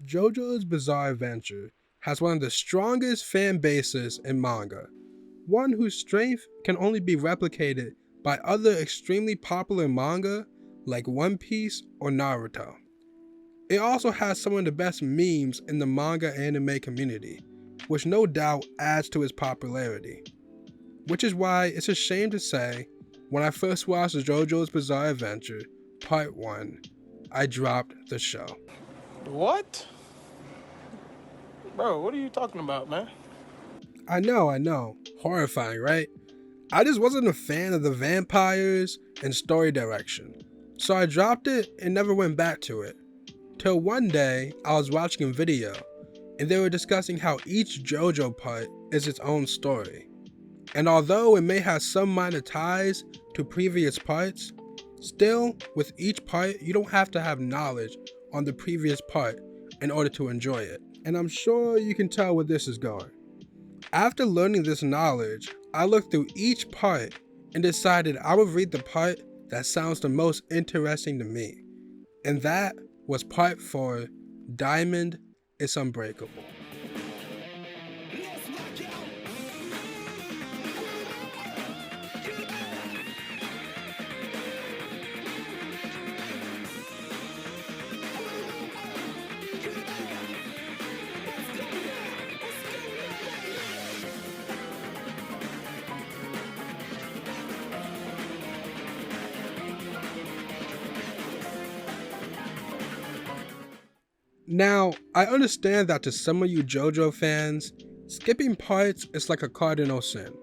JoJo's Bizarre Adventure has one of the strongest fan bases in manga, one whose strength can only be replicated by other extremely popular manga like One Piece or Naruto. It also has some of the best memes in the manga anime community, which no doubt adds to its popularity. Which is why it's a shame to say, when I first watched JoJo's Bizarre Adventure Part 1, I dropped the show. What? Bro, what are you talking about, man? I know. Horrifying, right? I just wasn't a fan of the vampires and story direction, so I dropped it and never went back to it. Till one day, I was watching a video, and they were discussing how each JoJo part is its own story. And although it may have some minor ties to previous parts, still, with each part, you don't have to have knowledge on the previous part in order to enjoy it. And I'm sure you can tell where this is going. After learning this knowledge, I looked through each part and decided I would read the part that sounds the most interesting to me. And that was Part 4, Diamond Is Unbreakable. Now, I understand that to some of you JoJo fans, skipping parts is like a cardinal sin.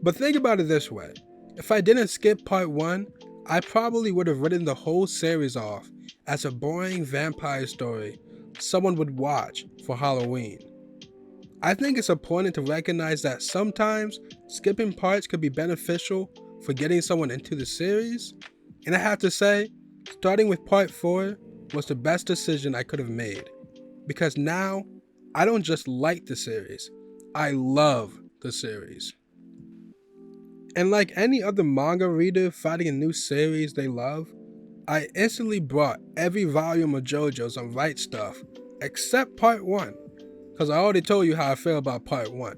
But think about it this way, if I didn't skip part 1, I probably would have written the whole series off as a boring vampire story someone would watch for Halloween. I think it's important to recognize that sometimes skipping parts could be beneficial for getting someone into the series, and I have to say, starting with part 4 was the best decision I could have made, because now I don't just like the series, I love the series. And like any other manga reader finding a new series they love, I instantly bought every volume of JoJo's on Right Stuff except part 1, because I already told you how I feel about part 1.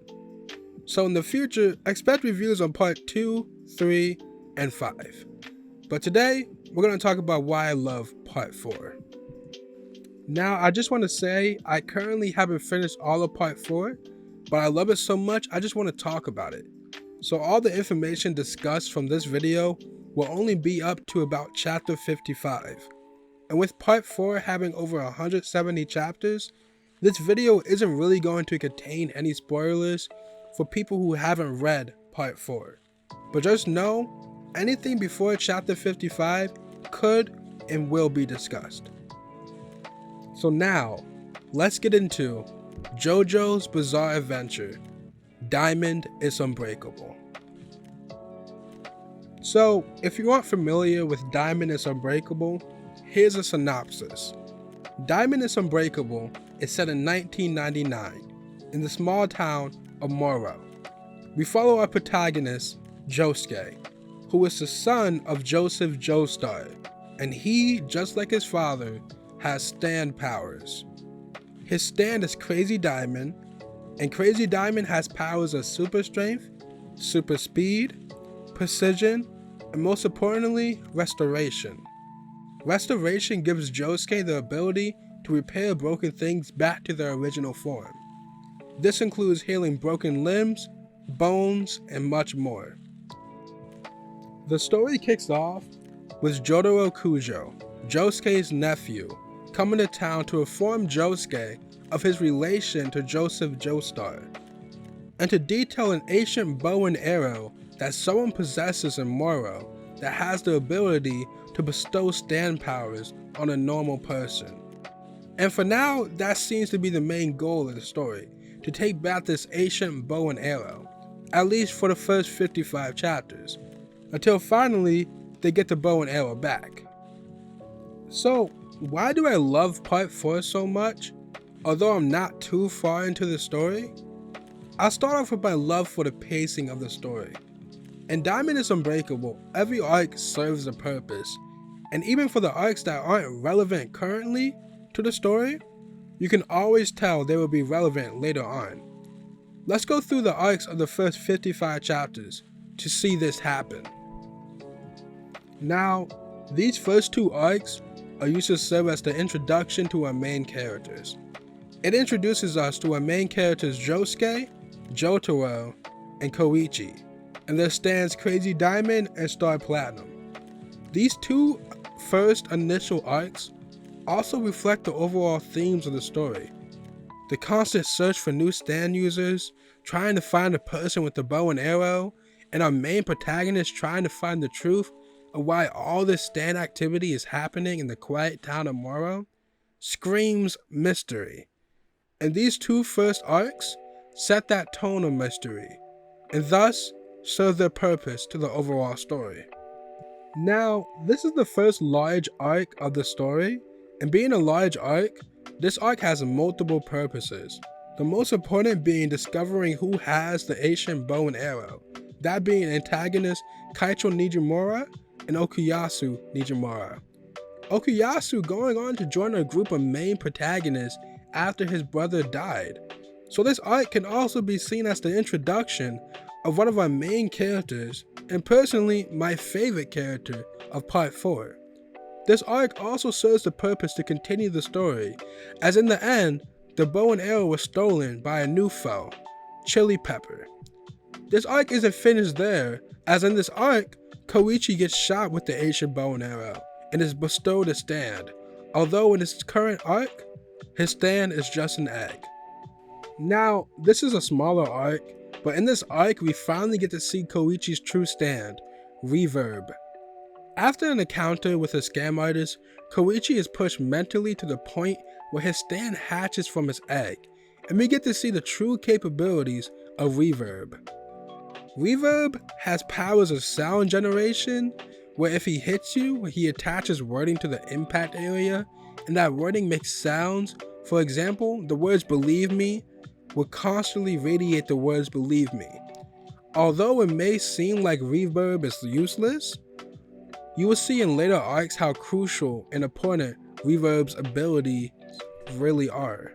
So in the future, expect reviews on part 2, 3, and 5. But today, we're going to talk about why I love part 4. Now, I just want to say, I currently haven't finished all of part 4, but I love it so much, I just want to talk about it. So all the information discussed from this video will only be up to about chapter 55. And with part 4 having over 170 chapters, this video isn't really going to contain any spoilers for people who haven't read part 4. But just know, anything before chapter 55 could and will be discussed. So now, let's get into JoJo's Bizarre Adventure, Diamond Is Unbreakable. So, if you aren't familiar with Diamond Is Unbreakable, here's a synopsis. Diamond Is Unbreakable is set in 1999, in the small town of Moro. We follow our protagonist, Josuke, who is the son of Joseph Joestar, and he, just like his father, has stand powers. His stand is Crazy Diamond, and Crazy Diamond has powers of super strength, super speed, precision, and most importantly, restoration. Restoration gives Josuke the ability to repair broken things back to their original form. This includes healing broken limbs, bones, and much more. The story kicks off with Jotaro Kujo, Josuke's nephew, coming to town to inform Josuke of his relation to Joseph Joestar, and to detail an ancient bow and arrow that someone possesses in Moro that has the ability to bestow stand powers on a normal person. And for now, that seems to be the main goal of the story, to take back this ancient bow and arrow, at least for the first 55 chapters, until finally they get the bow and arrow back. So, why do I love part 4 so much, although I'm not too far into the story? I'll start off with my love for the pacing of the story. In Diamond Is Unbreakable, every arc serves a purpose, and even for the arcs that aren't relevant currently to the story, You can always tell they will be relevant later on. Let's go through the arcs of the first 55 chapters to see this happen. Now, these first two arcs are used to serve as the introduction to our main characters. It introduces us to our main characters Josuke, Jotaro, and Koichi, and their stands Crazy Diamond and Star Platinum. These two first initial arcs also reflect the overall themes of the story. The constant search for new stand users, trying to find a person with the bow and arrow, and our main protagonist trying to find the truth of why all this stand activity is happening in the quiet town of Moro, screams mystery. And these two first arcs set that tone of mystery, and thus serve their purpose to the overall story. Now, this is the first large arc of the story, and being a large arc, this arc has multiple purposes. The most important being discovering who has the ancient bow and arrow, that being antagonist Kaicho Nijimura and Okuyasu Nijimura. Okuyasu going on to join a group of main protagonists after his brother died. So this arc can also be seen as the introduction of one of our main characters, and personally my favorite character of part 4. This arc also serves the purpose to continue the story, as in the end, the bow and arrow was stolen by a new foe, Chili Pepper. This arc isn't finished there, as in this arc, Koichi gets shot with the ancient bow and arrow, and is bestowed a stand, although in his current arc, his stand is just an egg. Now, this is a smaller arc, but in this arc we finally get to see Koichi's true stand, Reverb. After an encounter with a scam artist, Koichi is pushed mentally to the point where his stand hatches from his egg, and we get to see the true capabilities of Reverb. Reverb has powers of sound generation, where if he hits you, he attaches wording to the impact area, and that wording makes sounds. For example, the words "believe me" will constantly radiate the words "believe me." Although it may seem like Reverb is useless, you will see in later arcs how crucial and important Reverb's abilities really are.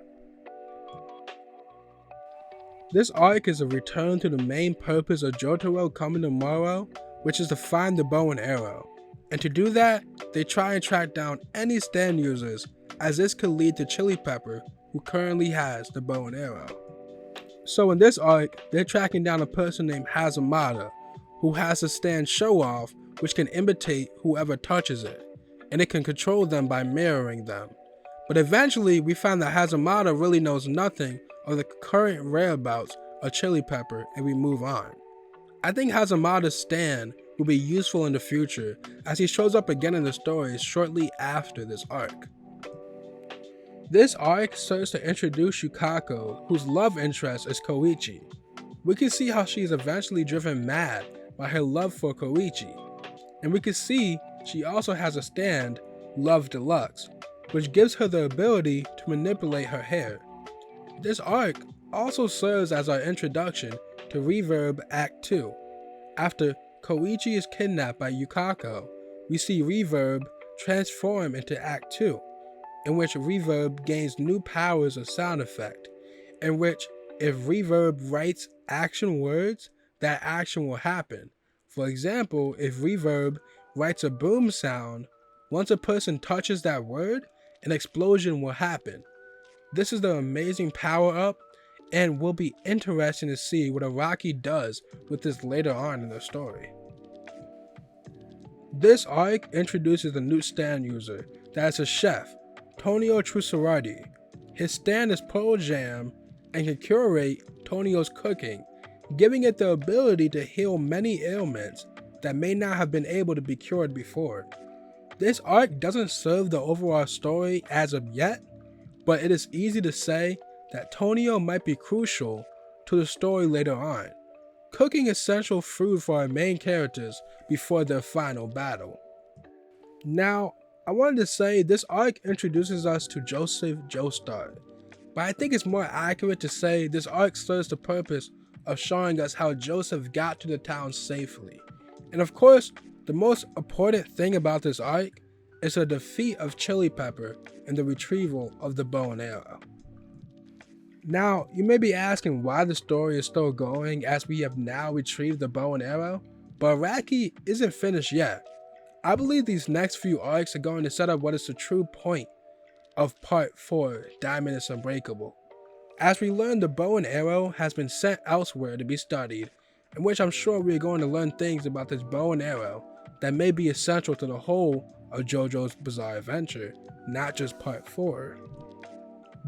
This arc is a return to the main purpose of Jotaro coming to Moro, which is to find the bow and arrow. And to do that, they try and track down any stand users, as this could lead to Chili Pepper, who currently has the bow and arrow. So in this arc, they're tracking down a person named Hazamada, who has a stand show off which can imitate whoever touches it, and it can control them by mirroring them. But eventually, we find that Hazamada really knows nothing of the current whereabouts of Chili Pepper, and we move on. I think Hazamada's stand will be useful in the future, as he shows up again in the story shortly after this arc. This arc serves to introduce Yukako, whose love interest is Koichi. We can see how she is eventually driven mad by her love for Koichi, and we can see she also has a stand, Love Deluxe, which gives her the ability to manipulate her hair. This arc also serves as our introduction to Reverb Act 2. After Koichi is kidnapped by Yukako, we see Reverb transform into Act 2, in which Reverb gains new powers of sound effect, in which if Reverb writes action words, that action will happen. For example, if Reverb writes a boom sound, once a person touches that word, an explosion will happen. This is the amazing power-up, and will be interesting to see what Araki does with this later on in the story. This arc introduces a new stand user that is a chef, Tonio Trussardi. His stand is Pearl Jam and can curate Tonio's cooking, giving it the ability to heal many ailments that may not have been able to be cured before. This arc doesn't serve the overall story as of yet, but it is easy to say that Tonio might be crucial to the story later on, cooking essential food for our main characters before their final battle. Now, I wanted to say this arc introduces us to Joseph Joestar, but I think it's more accurate to say this arc serves the purpose of showing us how Joseph got to the town safely. And of course, the most important thing about this arc is the defeat of Chili Pepper and the retrieval of the bow and arrow. Now, you may be asking why the story is still going as we have now retrieved the bow and arrow, but Araki isn't finished yet. I believe these next few arcs are going to set up what is the true point of Part 4, Diamond is Unbreakable. As we learn, the bow and arrow has been sent elsewhere to be studied, in which I'm sure we are going to learn things about this bow and arrow that may be essential to the whole of JoJo's Bizarre Adventure, not just Part 4.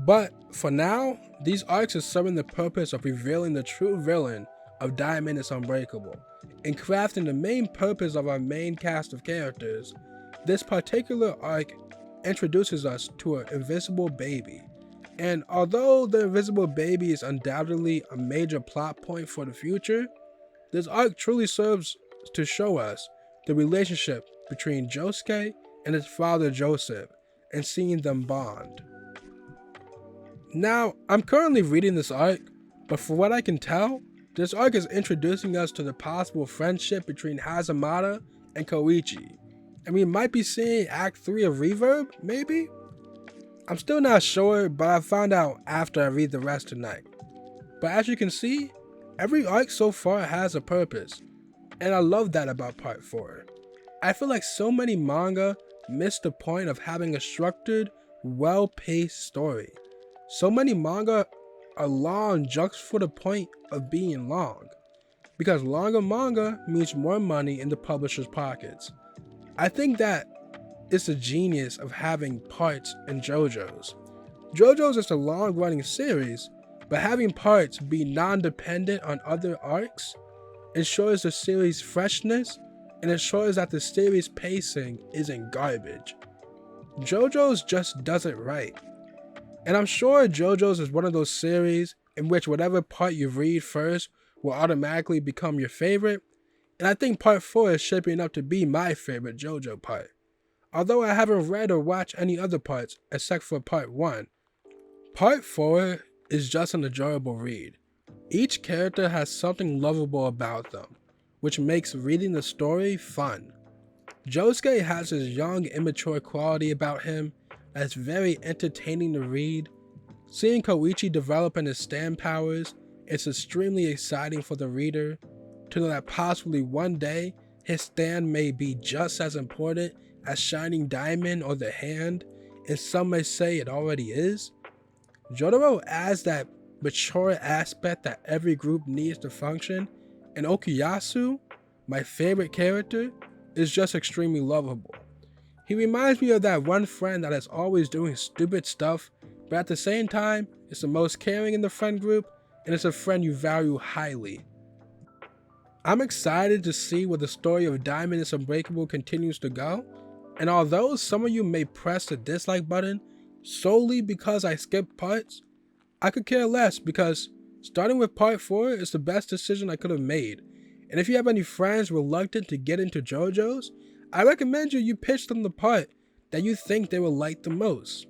But for now, these arcs are serving the purpose of revealing the true villain of Diamond is Unbreakable, and crafting the main purpose of our main cast of characters. This particular arc introduces us to an invisible baby, and although the invisible baby is undoubtedly a major plot point for the future, this arc truly serves to show us the relationship between Josuke and his father Joseph, and seeing them bond. Now, I'm currently reading this arc, but from what I can tell, this arc is introducing us to the possible friendship between Hazamada and Koichi, and we might be seeing Act 3 of Reverb, maybe? I'm still not sure, but I'll find out after I read the rest tonight. But as you can see, every arc so far has a purpose, and I love that about Part 4. I feel like so many manga miss the point of having a structured, well-paced story. So many manga are long just for the point of being long, because longer manga means more money in the publisher's pockets. I think that it's the genius of having parts in JoJo's. JoJo's is a long-running series, but having parts be non-dependent on other arcs ensures the series' freshness and ensures that the series' pacing isn't garbage. JoJo's just does it right. And I'm sure JoJo's is one of those series in which whatever part you read first will automatically become your favorite, and I think Part 4 is shaping up to be my favorite JoJo part. Although I haven't read or watched any other parts except for Part 1, Part 4 is just an enjoyable read. Each character has something lovable about them, which makes reading the story fun. Josuke has his young, immature quality about him that's very entertaining to read. Seeing Koichi develop in his stand powers is extremely exciting for the reader, to know that possibly one day his stand may be just as important as Shining Diamond or the Hand, and some may say it already is. Jotaro adds that mature aspect that every group needs to function, and Okuyasu, my favorite character, is just extremely lovable. He reminds me of that one friend that is always doing stupid stuff, but at the same time is the most caring in the friend group, and is a friend you value highly. I'm excited to see where the story of Diamond is Unbreakable continues to go, and although some of you may press the dislike button solely because I skipped parts, I could care less, because starting with Part 4 is the best decision I could have made. And if you have any friends reluctant to get into JoJo's, I recommend you pitch them the part that you think they will like the most.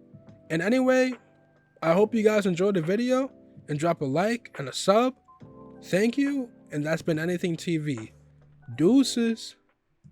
And anyway, I hope you guys enjoyed the video, and drop a like and a sub. Thank you, and that's been Anything TV. Deuces.